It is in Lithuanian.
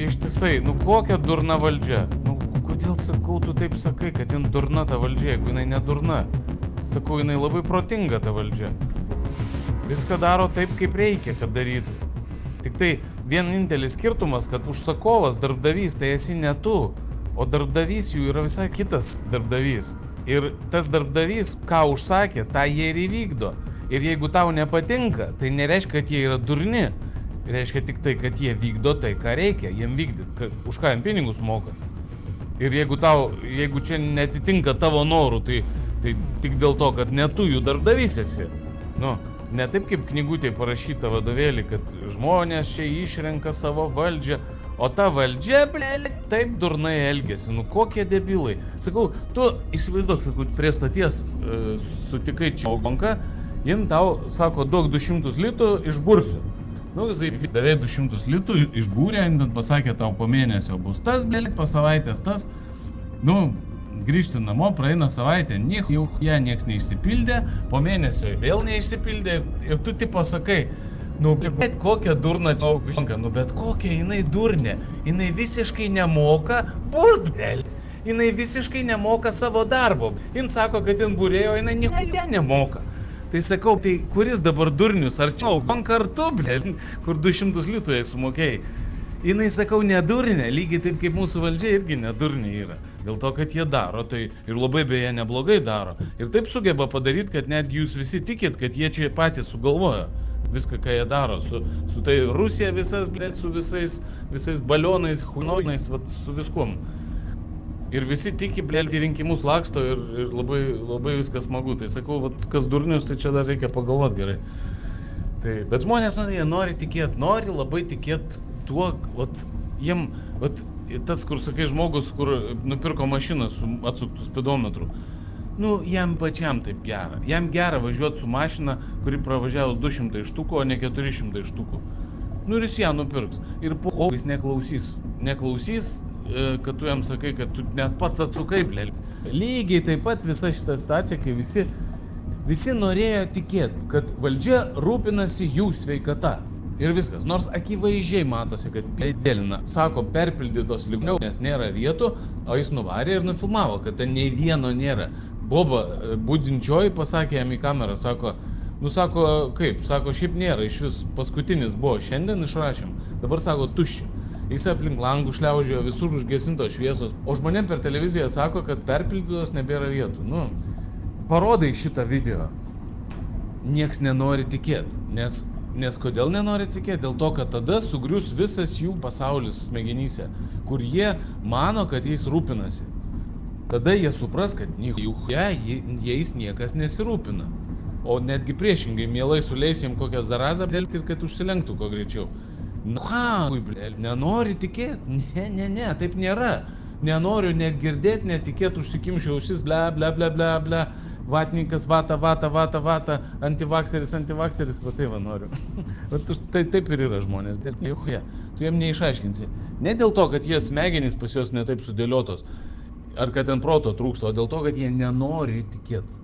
ištisai, nu kokia durna valdžia? Nu kodėl sakau, tu taip sakai, kad jin durna ta valdžia, jeigu jinai nedurna? Sakau, jinai labai protinga ta valdžia. Viską daro taip, kaip reikia, kad darytų. Tik tai vienintelis skirtumas, kad užsakovas darbdavys tai esi ne tu, o darbdavys jų yra visai kitas darbdavys. Ir tas darbdavys, ką užsakė, tą jie ir įvykdo. Ir jeigu tau nepatinka, tai nereiškia, kad jie yra durni. Reiškia tik tai, kad jie vykdo tai, ką reikia jiem vykdyti, už ką jiem pinigus moka. Ir jeigu čia netitinka tavo norų, tai tik dėl to, kad ne tu jų darbdavys esi. Nu, ne taip kaip knygutėje parašyta vadovėlį, kad žmonės čia išrenka savo valdžią, o ta valdžia, taip durnai elgesi. Nu, kokie debilai. Sakau, tu įsivaizduok, sakau, prie stoties sutikai Čiaugonką, jin tau sako, duok 200 litų, išbursiu. Nu, jisai davė 200 litų, išbūrė, jin pasakė, tau po mėnesio bus tas, po savaitės tas. Nu, grįžti namo, praeina savaitė, nieks neišsipildė, po mėnesio vėl neišsipildė ir tu tipo sakai, nu, bet kokia durna Čiaugonka, nu, bet kokia jinai durnė, jinai visiškai nemoka burt, jinai visiškai nemoka savo darbo, jin sako, kad jin būrėjo, jinai nieko nemoka. Tai sakau, tai kuris dabar durnius, ar Čiaugonka ar tu, kur 200 litų jai sumokėjai? Jinai, sakau, nedurnė, lygiai taip kaip mūsų valdžia irgi nedurnė yra. Dėl to, kad jie daro, tai ir labai beje neblogai daro. Ir taip sugeba padaryti, kad netgi jūs visi tikit, kad jie čia patys sugalvojo viską, ką jie daro. Su tai Rusija visas, su visais balionais, hunoinais, su viskuom. Ir visi tiki, į rinkimus laksto ir labai viskas smagu. Tai sakau, kas durnius, tai čia dar reikia pagalvoti gerai. Tai, bet žmonės, jie nori tikėti, nori labai tikėti tuo, jiem, tas, kur sakai, žmogus, kur nupirko mašiną su atsuktų speedometru, nu, jam pačiam taip gera. Jam gera važiuoti su mašina, kuri pravažiavus 200 štukų, o ne 400 štukų. Nu, ir jis ją nupirks. Ir po jis neklausys, kad tu jam sakai, kad tu net pats atsukai, Lygiai taip pat visa šita situacija, kai visi norėjo tikėti, kad valdžia rūpinasi jų sveikata. Ir viskas. Nors akivaizdžiai matosi, kad dėlina. Sako, perpildytos ligoninės, nes nėra vietų, o jis nuvarė ir nufilmavo, kad ten nei vieno nėra. Boba budinčioji pasakė jam į kamerą, sako, kaip, sako, šiaip nėra, iš vis paskutinis buvo, šiandien išrašėm, dabar sako, tuščia. Jis aplink langų šliaužiojo, visur užgesintos šviesos, o žmonėm per televiziją sako, kad perpildytos nebėra vietų. Nu, parodai šitą video. Nieks nenori tikėti, nes kodėl nenori tikėti? Dėl to, kad tada sugrius visas jų pasaulis smegenyse, kur jie mano, kad jais rūpinasi. Tada jie supras, kad jais niekas nesirūpina. O netgi priešingai, mielai suleis jiem kokią zarazą ir kad užsilenktų kuo greičiau. Nenori tikėti? Ne, taip nėra. Nenoriu net girdėti, net tikėti, užsikimšiu ausis, ble. Vatnikas, vata, antivakseris, va tai va noriu. Tai taip ir yra žmonės, tu jiem neišaiškinsi. Ne dėl to, kad jie smegenys pas juos netaip sudėliotos, ar kad ten proto trūksta, o dėl to, kad jie nenori tikėti.